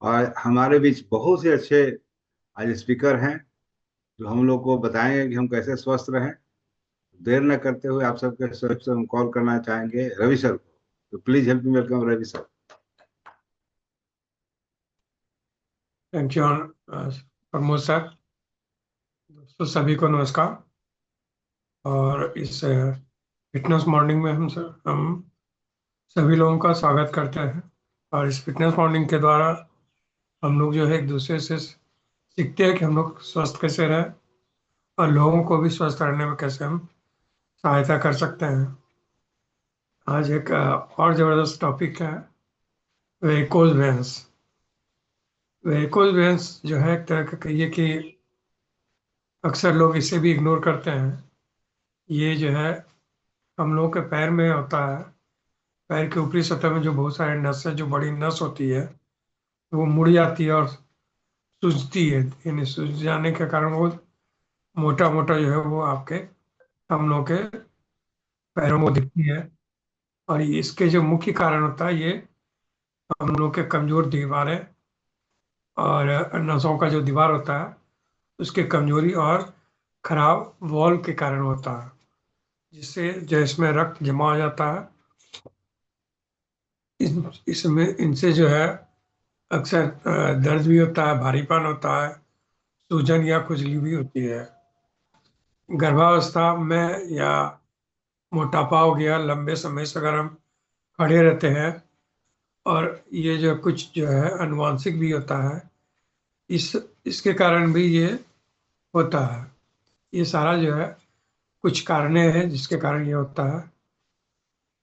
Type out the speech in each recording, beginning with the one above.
और हमारे बीच बहुत से अच्छे आज स्पीकर हैं जो हम लोग को बताएंगे कि हम कैसे स्वस्थ रहें। देर न करते हुए आप सबके तरफ से हम कॉल करना चाहेंगे रवि सर को। तो please help me welcome Ravi sir. Thank you Pramod sir. दोस्तों सभी को नमस्कार। और इस फिटनेस मॉर्निंग में हम सभी लोगों का स्वागत करते हैं। और इस फिटनेस मॉर्निंग के द्वारा हम लोग जो है एक दूसरे से सीखते हैं कि हम लोग स्वस्थ कैसे रहें और लोगों को भी स्वस्थ रहने में कैसे हम सहायता कर सकते हैं। आज एक और ज़बरदस्त टॉपिक है, वेरिकोज वेन्स। वेरिकोज वेन्स जो है एक तरह का कहिए कि अक्सर लोग इसे भी इग्नोर करते हैं। ये जो है हम लोगों के पैर में होता है। पैर के ऊपरी सतह में जो बहुत सारे नस है, जो बड़ी नस होती है, वो मुड़ जाती है और सूजती है। यानी सूज जाने के कारण वो मोटा मोटा जो है वो आपके हम लोग के पैरों में दिखती है। और इसके जो मुख्य कारण होता है, ये हम लोग के कमजोर दीवारें और नसों का जो दीवार होता है उसके कमजोरी और खराब वॉल के कारण होता है, जिससे जो इसमें रक्त जमा हो जाता है। इसमें इनसे जो है अक्सर दर्द भी होता है, भारीपन होता है, सूजन या खुजली भी होती है। गर्भावस्था में या मोटापा हो गया, लंबे समय से अगर हम खड़े रहते हैं, और ये जो कुछ जो है अनुवांशिक भी होता है, इस इसके कारण भी ये होता है। ये सारा जो है कुछ कारण हैं जिसके कारण ये होता है।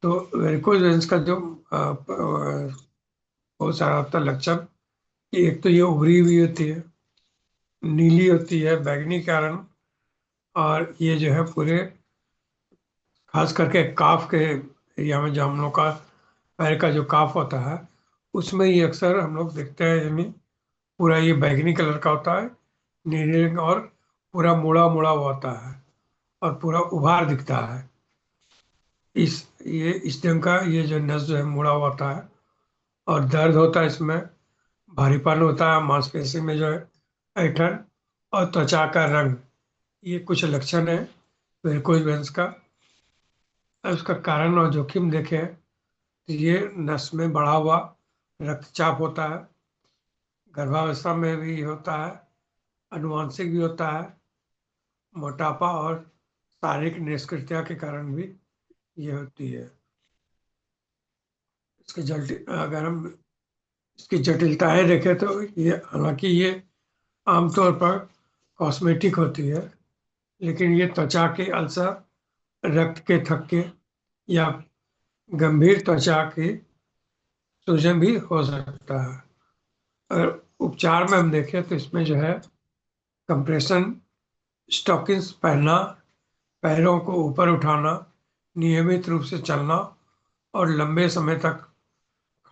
तो वेरिकोज वेन्स का जो बहुत सारा होता है लक्षण, कि एक तो ये उभरी हुई होती है, नीली होती है, बैंगनी कारण। और ये जो है पूरे खास करके काफ के एरिया में, जो हम लोग का पैर का जो काफ होता है, उसमें ये अक्सर हम लोग देखते हैं। यानी पूरा ये बैंगनी कलर का होता है, नीले रंग, और पूरा मुड़ा मुड़ा हुआ होता है और पूरा उभार दिखता है। इस ढंग का ये जो नस जो है मुड़ा हुआ होता है, और दर्द होता है इसमें, भारीपन होता है मांसपेशी में जो है, ऐंठन, और त्वचा का रंग। ये कुछ लक्षण है वेरिकोज वेन्स का। अब इसका कारण और जोखिम देखें तो ये नस में बढ़ा हुआ रक्तचाप होता है, गर्भावस्था में भी होता है, अनुवांशिक भी होता है, मोटापा और शारीरिक निष्क्रियता के कारण भी ये होती है। इसके जटिल अगर हम इसकी जटिलताएं देखें तो ये, हालांकि ये आमतौर पर कॉस्मेटिक होती है, लेकिन ये त्वचा के अल्सर, रक्त के थक्के, या गंभीर त्वचा की सूजन भी हो सकता है। अगर उपचार में हम देखें तो इसमें जो है कंप्रेशन स्टॉकिंग्स पहनना, पैरों को ऊपर उठाना, नियमित रूप से चलना, और लंबे समय तक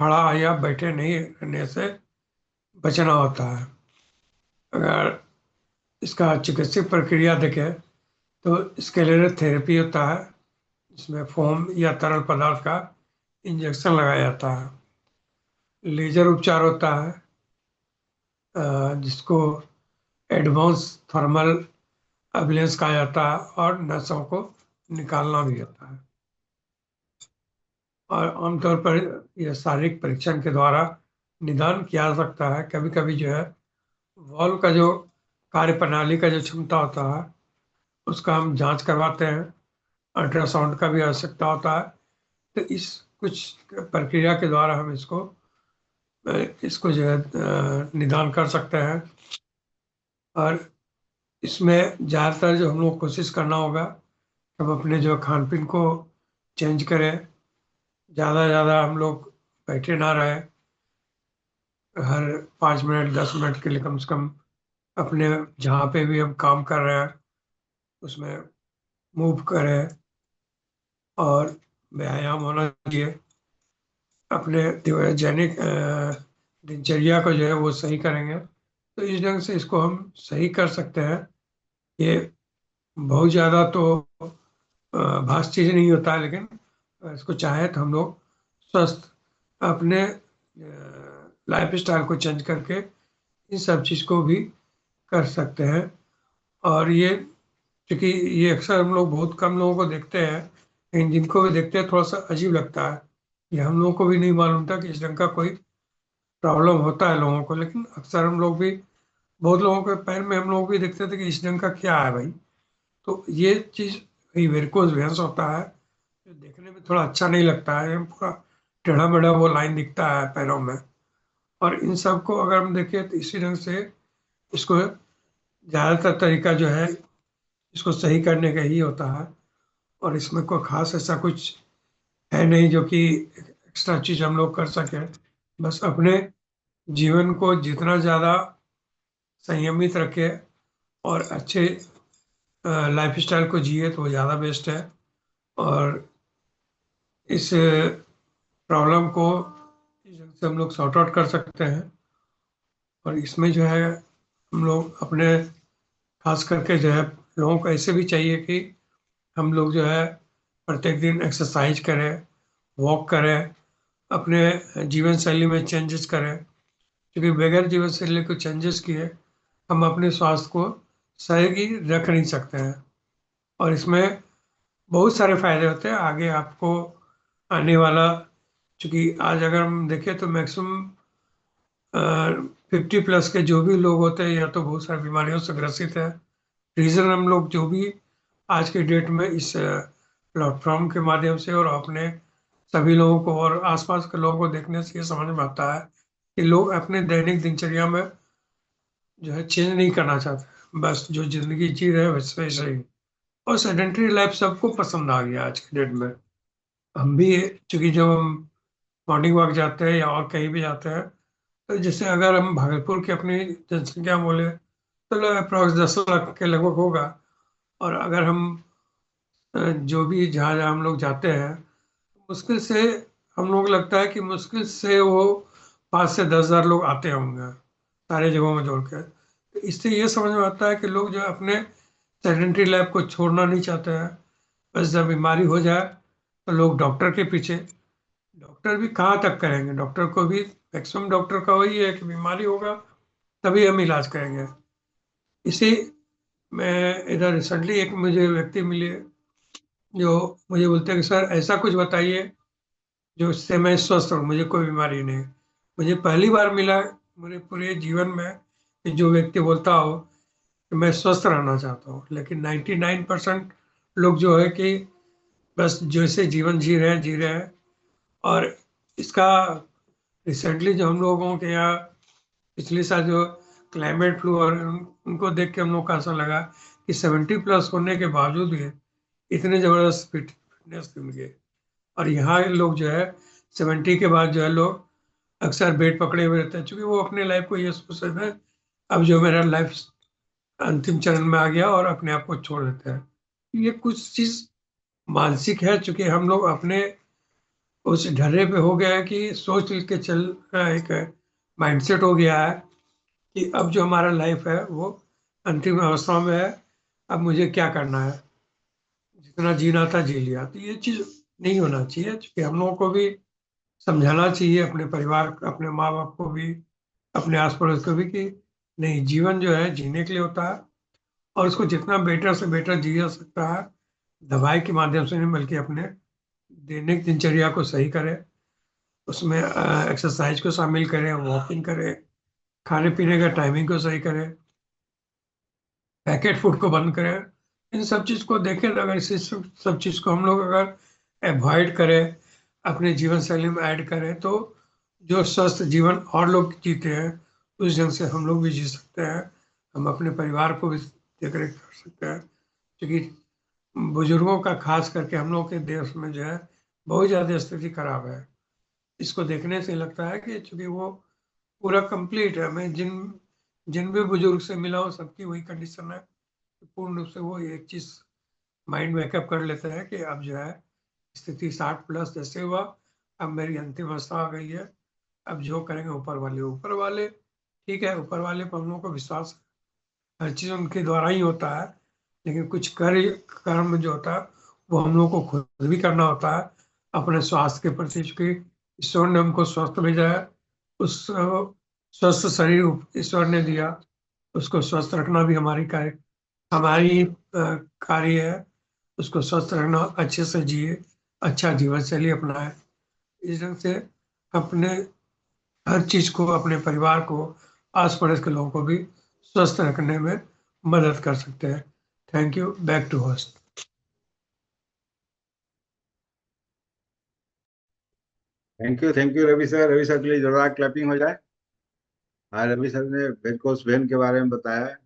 खड़ा या बैठे नहीं रहने से बचना होता है। अगर इसका चिकित्सीय प्रक्रिया देखें तो स्केलेटल थेरेपी होता है, जिसमें फोम या तरल पदार्थ का इंजेक्शन लगाया जाता है। लेजर उपचार होता है, जिसको एडवांस थर्मल एब्लेंस कहा जाता है, और नसों को निकालना भी होता है। और आमतौर पर यह शारीरिक परीक्षण के द्वारा निदान किया जा सकता है। कभी कभी जो है वॉल्व का जो कार्य प्रणाली का जो क्षमता होता है, उसका हम जांच करवाते हैं। अल्ट्रासाउंड का भी आवश्यकता होता है। तो इस कुछ प्रक्रिया के द्वारा हम इसको जो है निदान कर सकते हैं। और इसमें ज़्यादातर जो हम लोग कोशिश करना होगा, हम अपने जो खान पीन को चेंज करें। ज़्यादा ज़्यादा हम लोग बैठे ना रहें, हर 5 मिनट 10 मिनट के लिए कम से कम अपने जहाँ पे भी हम काम कर रहे हैं उसमें मूव करें, और व्यायाम होना चाहिए। अपने दैनिक दिनचर्या को जो है वो सही करेंगे तो इस ढंग से इसको हम सही कर सकते हैं। ये बहुत ज़्यादा तो भारी चीज़ नहीं होता है, लेकिन इसको चाहे तो हम लोग स्वस्थ अपने लाइफ स्टाइल को चेंज करके इन सब चीज़ को भी कर सकते हैं। और ये, क्योंकि ये अक्सर हम लोग बहुत कम लोगों को देखते हैं, लेकिन जिनको भी देखते हैं थोड़ा सा अजीब लगता है। ये हम लोगों को भी नहीं मालूम था कि इस ढंग का कोई प्रॉब्लम होता है लोगों को, लेकिन अक्सर हम लोग भी, बहुत लोगों के पैर में हम लोग भी देखते थे कि इस ढंग का क्या है भाई। तो ये चीज़ वेरिकोज वेन्स होता है, जो देखने में थोड़ा अच्छा नहीं लगता है, पूरा टेढ़ा मेढ़ा वो लाइन दिखता है पैरों में। और इन सब को अगर हम देखें तो इसी ढंग से इसको ज़्यादातर तरीका जो है इसको सही करने का ही होता है। और इसमें कोई खास ऐसा कुछ है नहीं जो कि एक्स्ट्रा चीज हम लोग कर सकें। बस अपने जीवन को जितना ज़्यादा संयमित रखे और अच्छे लाइफ स्टाइल को जिए तो ज़्यादा बेस्ट है। और इस प्रॉब्लम को इस ढंग से हम लोग सॉर्ट आउट कर सकते हैं। और इसमें जो है हम लोग अपने, खास करके जो है लोगों को ऐसे भी चाहिए कि हम लोग जो है प्रत्येक दिन एक्सरसाइज करें, वॉक करें, अपने जीवन शैली में चेंजेस करें। क्योंकि बगैर जीवन शैली को चेंजेस किए हम अपने स्वास्थ्य को सही रख नहीं सकते हैं। और इसमें बहुत सारे फायदे होते हैं आगे आपको आने वाला। क्योंकि आज अगर हम देखें तो मैक्सिमम 50 प्लस के जो भी लोग होते हैं या तो बहुत सारी बीमारियों से ग्रसित है। रीजन हम लोग जो भी आज के डेट में इस प्लेटफॉर्म के माध्यम से और अपने सभी लोगों को और आसपास के लोगों को देखने से ये समझ में आता है कि लोग अपने दैनिक दिनचर्या में जो है चेंज नहीं करना चाहते, बस जो जिंदगी जी रहे हैं वैसे वैसे ही। और सेडेंटरी लाइफ सबको पसंद आ गया आज के डेट में। हम भी, चूंकि जब हम मॉर्निंग वॉक जाते हैं या और कहीं भी जाते हैं, तो जैसे अगर हम भागलपुर की अपनी जनसंख्या बोले तो अप्रॉक्स 10 लाख के लगभग होगा। और अगर हम जो भी जहाँ जहाँ हम लोग जाते हैं, मुश्किल से, हम लोग लगता है कि मुश्किल से वो 5 से 10 हज़ार लोग आते होंगे सारे जगहों में जोड़ के। तो इससे ये समझ में आता है कि लोग जो है अपने सेडेंटरी लाइफ को छोड़ना नहीं चाहते हैं। बस जब बीमारी हो जाए तो लोग डॉक्टर के पीछे। डॉक्टर भी कहाँ तक करेंगे, डॉक्टर को भी मैक्सिमम डॉक्टर का वही है कि बीमारी होगा तभी हम इलाज करेंगे। इसी में इधर रिसेंटली एक मुझे व्यक्ति मिले जो मुझे बोलते हैं कि सर ऐसा कुछ बताइए जो उससे मैं स्वस्थ हूँ, मुझे कोई बीमारी नहीं। मुझे पहली बार मिला मेरे पूरे जीवन में कि जो व्यक्ति बोलता हो कि मैं स्वस्थ रहना चाहता हूँ। लेकिन 99% लोग जो है कि बस जैसे जीवन जी रहे हैं। और इसका रिसेंटली जो हम लोगों के यहाँ पिछले साल जो क्लाइमेट फ्लू और उनको देख के हम लोग को ऐसा लगा कि 70 प्लस होने के बावजूद भी इतने जबरदस्त फिटनेस थे उनके। और यहाँ लोग जो है 70 के बाद जो है लोग अक्सर बेड पकड़े हुए रहते हैं, क्योंकि वो अपने लाइफ को ये सोचते हैं अब जो मेरा लाइफ अंतिम चरण में आ गया, और अपने आप को छोड़ देते हैं। ये कुछ चीज मानसिक है, क्योंकि हम लोग अपने उस ढर्रे पे हो गया है कि सोच के चल रहा है, एक माइंडसेट हो गया है कि अब जो हमारा लाइफ है वो अंतिम अवस्था में है, अब मुझे क्या करना है, जितना जीना था जी लिया। तो ये चीज नहीं होना चाहिए, क्योंकि हम लोगों को भी समझाना चाहिए अपने परिवार, अपने माँ बाप को भी, अपने आस पड़ोस को भी कि नहीं, जीवन जो है जीने के लिए होता है। और उसको जितना बेटर से बेटर जिया जा सकता है दवाई के माध्यम से नहीं, बल्कि अपने दैनिक दिनचर्या को सही करें, उसमें एक्सरसाइज को शामिल करें, वॉकिंग करें, खाने पीने का टाइमिंग को सही करें, पैकेट फूड को बंद करें। इन सब चीज़ को देखें तो अगर इसी सब चीज़ को हम लोग अगर अवॉइड करें, अपने जीवन शैली में ऐड करें, तो जो स्वस्थ जीवन और लोग जीते हैं उस ढंग से हम लोग भी जी सकते हैं। हम अपने परिवार को भी देख रेख कर सकते हैं। क्योंकि बुजुर्गों का खास करके हम लोग के देश में जो है बहुत ज़्यादा स्थिति खराब है। इसको देखने से लगता है कि चूंकि वो पूरा कंप्लीट है, मैं जिन जिन भी बुजुर्ग से मिला हूँ सबकी वही कंडीशन है कि पूर्ण रूप से वो एक चीज माइंड मेकअप कर लेते हैं कि अब जो है स्थिति 60 प्लस जैसे हुआ, अब मेरी अंतिम अवस्था आ गई है, अब जो करेंगे ऊपर वाले, ऊपर वाले ठीक है, ऊपर वाले पर हम लोग को विश्वास है, हर चीज उनके द्वारा ही होता है। लेकिन कुछ कर्म जो होता है वो हम लोग को खुद भी करना होता है अपने स्वास्थ्य के प्रति, क्योंकि ईश्वर ने हमको स्वस्थ भेजा है, उस स्वस्थ शरीर ईश्वर ने दिया, उसको स्वस्थ रखना भी हमारी कार्य है। उसको स्वस्थ रखना, अच्छे से जिए, अच्छा जीवन शैली अपनाए। इस ढंग से अपने हर चीज को, अपने परिवार को, आस पड़ोस के लोगों को भी स्वस्थ रखने में मदद कर सकते हैं। Thank you. Back to host. Thank you Ravi sir. Ravi sir के लिए जोरदार क्लैपिंग हो जाए। हाँ, रवि सर ने वेरिकोस वेन के बारे में बताया।